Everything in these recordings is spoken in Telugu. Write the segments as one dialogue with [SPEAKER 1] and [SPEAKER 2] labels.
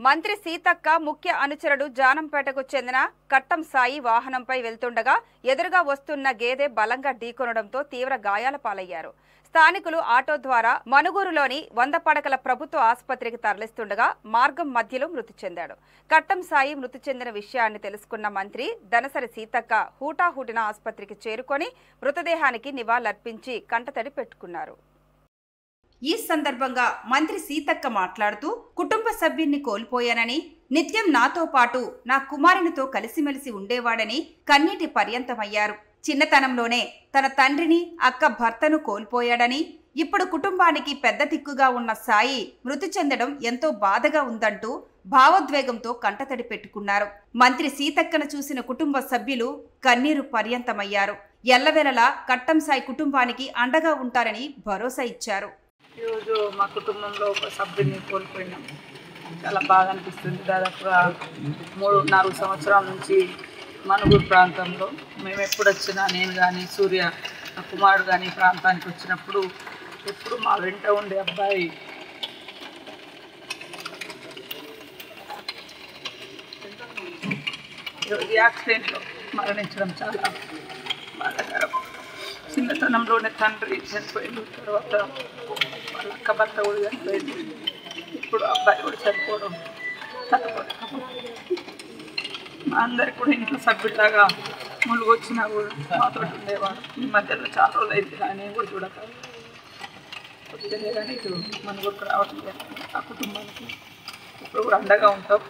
[SPEAKER 1] మంత్రి సీతక్క ముఖ్య అనుచరుడు జానంపేటకు చెందిన కట్టం సాయి వాహనంపై వెళ్తుండగా ఎదురుగా వస్తున్న గేదె బలంగా ఢీకొనడంతో తీవ్ర గాయాల పాలయ్యారు. స్థానికులు ఆటో ద్వారా మనుగూరులోని 100 పడకల ప్రభుత్వ ఆసుపత్రికి తరలిస్తుండగా మార్గం మధ్యలో మృతి చెందాడు. కట్టం సాయి మృతి చెందిన విషయాన్ని తెలుసుకున్న మంత్రి దనసరి సీతక్క హూటాహూటిన ఆసుపత్రికి చేరుకొని మృతదేహానికి నివాళులర్పించి కంటతడి పెట్టుకున్నారు. ఈ సందర్భంగా మంత్రి సీతక్క మాట్లాడుతూ కుటుంబ సభ్యున్ని కోల్పోయానని, నిత్యం నాతో పాటు నా కుమారునితో కలిసిమెలిసి ఉండేవాడని కన్నీటి పర్యంతమయ్యారు. చిన్నతనంలోనే తన తండ్రిని, అక్క భర్తను కోల్పోయాడని, ఇప్పుడు కుటుంబానికి పెద్ద దిక్కుగా ఉన్న సాయి మృతి చెందడం ఎంతో బాధగా ఉందంటూ భావోద్వేగంతో కంటతడి పెట్టుకున్నారు. మంత్రి సీతక్కను చూసిన కుటుంబ సభ్యులు కన్నీరు పర్యంతమయ్యారు. ఎల్లవేళలా కట్టం సాయి కుటుంబానికి అండగా ఉంటారని భరోసా ఇచ్చారు.
[SPEAKER 2] ఈరోజు మా కుటుంబంలో ఒక సభ్యుని కోల్పోయినాం. చాలా బాగా అనిపిస్తుంది. దాదాపుగా 3-4 సంవత్సరాల నుంచి మనుగూరు ప్రాంతంలో మేము ఎప్పుడు వచ్చినా, నేను కానీ సూర్య నా కుమారుడు కానీ ప్రాంతానికి వచ్చినప్పుడు ఎప్పుడు మా వెంట ఉండే అబ్బాయి ఈరోజు యాక్సిడెంట్లో మరణించడం చాలా బాధాకరం. చిన్నతనంలోనే తండ్రి చనిపోయిన తర్వాత వాళ్ళ అక్క భర్త కూడా చనిపోయింది. ఇప్పుడు అబ్బాయి కూడా చనిపోవడం మా అందరికి కూడా ఇంట్లో సభ్యులాగా ములుగొచ్చినా కూడా మాతో ఉండేవాడు. ఈ మధ్యలో చాలా రోజులు అయింది కానీ కూడా చూడక వస్తేనే కానీ ఇటు మనుగోడుకు రావడం జరిగింది. ఆ కుటుంబానికి ఇప్పుడు కూడా అండగా ఉంటాం.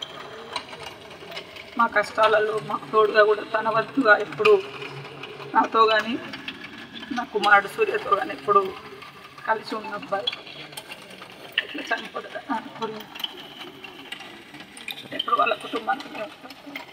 [SPEAKER 2] మా కష్టాలలో మాకు తోడుగా కూడా తన వద్దుగా ఎప్పుడు నాతో కానీ నా కుమారుడు సూర్యతో కానీ ఎప్పుడు కలిసి ఉన్న అబ్బాయి ఇట్లా చనిపోతుంది అనుకుని ఎప్పుడు వాళ్ళ కుటుంబాన్ని